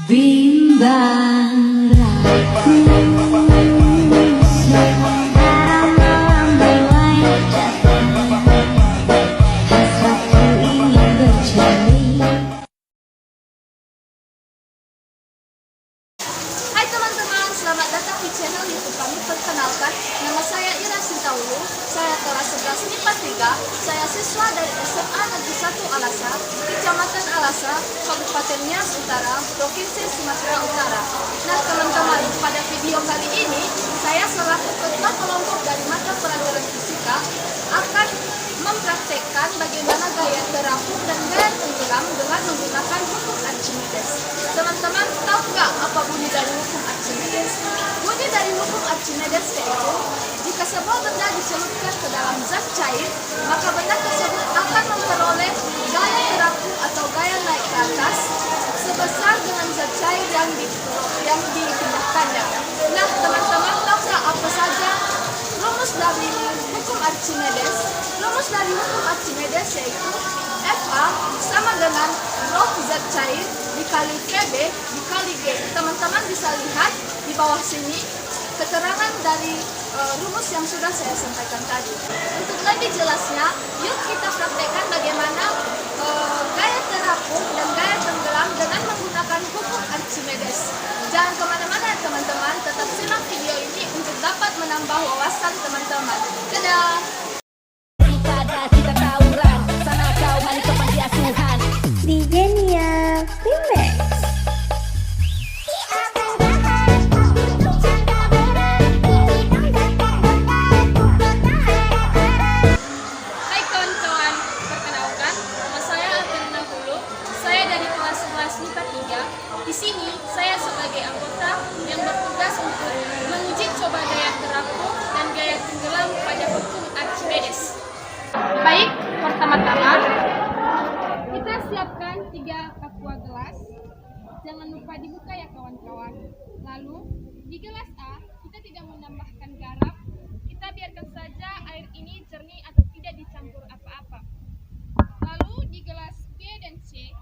Bimbang ragu sementara malam mulai datang, hasratku ingin berjalin. Hai teman-teman, selamat datang di channel YouTube kami. Perkenalkan, nama saya Ira Sintaulu. Saya kelas 11 MIPA 3. Saya siswa dari SMA Negeri 1 Alasa, Kecamatan Alasa, Kabupaten Nias Utara, Provinsi Sumatera Utara. Nah teman-teman, pada video kali ini saya selaku ketua kelompok dari mata pelajaran fisika akan mempraktekkan bagaimana gaya terapung dan gaya tenggelam dengan menggunakan hukum Archimedes. Teman-teman tahu nggak apa bunyi dari hukum Archimedes? Bunyi dari hukum Archimedes yaitu jika sebuah benda dicelupkan ke dalam zat cair, maka benda tersebut akan memperoleh gaya terapung atau gaya naik ke atas sebesar dengan zat cair yang dipindahkannya. Nah teman-teman tahu nggak apa saja rumus dari hukum Archimedes? Rumus dari hukum Archimedes yaitu Fa sama dengan rho zat cair dikali Vb dikali G. Teman-teman bisa lihat di bawah sini keterangan dari rumus yang sudah saya sampaikan tadi. Untuk lebih jelasnya, yuk kita praktekkan bagaimana gaya terapung dan gaya tenggelam dengan menggunakan hukum Archimedes. Jangan kemana-mana ya teman-teman, tetap simak video ini untuk dapat menambah wawasan teman-teman. Dadah! Kita tawuran, sana kau balik ke panti asuhan. DJ Nia Remix. Hai kawan-kawan, perkenalkan, nama saya Athena Hulu. Saya dari kelas 11 MIPA 3. Di sini saya sebagai anggota yang bertugas untuk menguji coba gaya terapung dan gaya tenggelam pada hukum Archimedes. Baik, pertama-tama kita siapkan 3 aqua gelas. Jangan lupa dibuka ya kawan-kawan. Lalu di gelas A kita tidak menambahkan garam. Kita biarkan saja air ini jernih atau tidak dicampur apa-apa. Lalu di gelas B dan C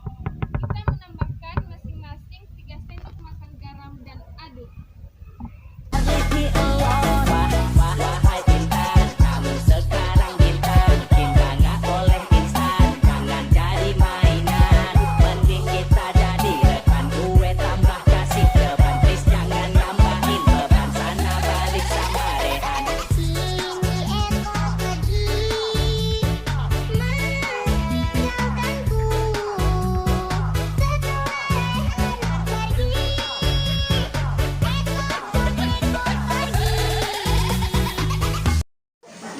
kita menambahkan masing-masing 3 sendok makan garam dan aduk. Wahai intan, kamu sekarang bintang. Cinta nggak boleh instan, jangan jadi mainan. Mending kita jadi rekan, gue tambah kasih beban. Please jangan nambahin beban, sana balik sama Rehan.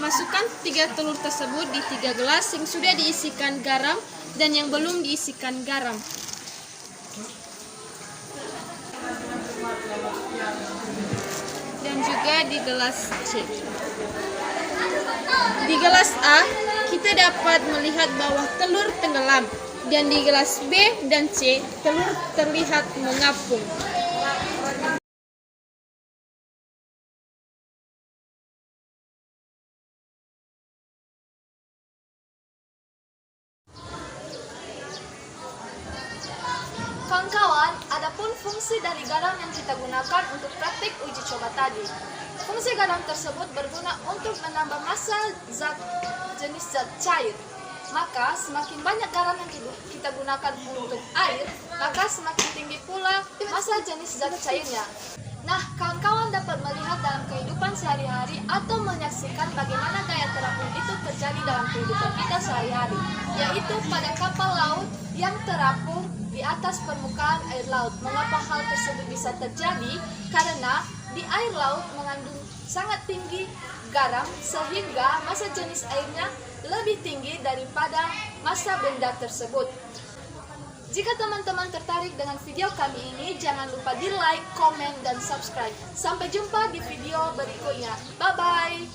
Masukkan 3 telur tersebut di 3 gelas yang sudah diisikan garam dan yang belum diisikan garam. Dan juga di gelas C. Di gelas A, kita dapat melihat bahwa telur tenggelam. Dan di gelas B dan C, telur terlihat mengapung. Kawan-kawan, adapun fungsi dari garam yang kita gunakan untuk praktik uji coba tadi. Fungsi garam tersebut berguna untuk menambah massa zat jenis zat cair. Maka semakin banyak garam yang kita gunakan untuk air, maka semakin tinggi pula massa jenis zat cairnya. Nah, kawan-kawan dapat melihat dalam kehidupan sehari-hari atau menyaksikan bagaimana gaya terapung itu terjadi dalam kehidupan kita sehari-hari, yaitu pada kapal laut yang terapung di atas permukaan air laut. Mengapa hal tersebut bisa terjadi? Karena di air laut mengandung sangat tinggi garam sehingga massa jenis airnya lebih tinggi daripada massa benda tersebut. Jika teman-teman tertarik dengan video kami ini, jangan lupa di like, komen, dan subscribe. Sampai jumpa di video berikutnya. Bye-bye!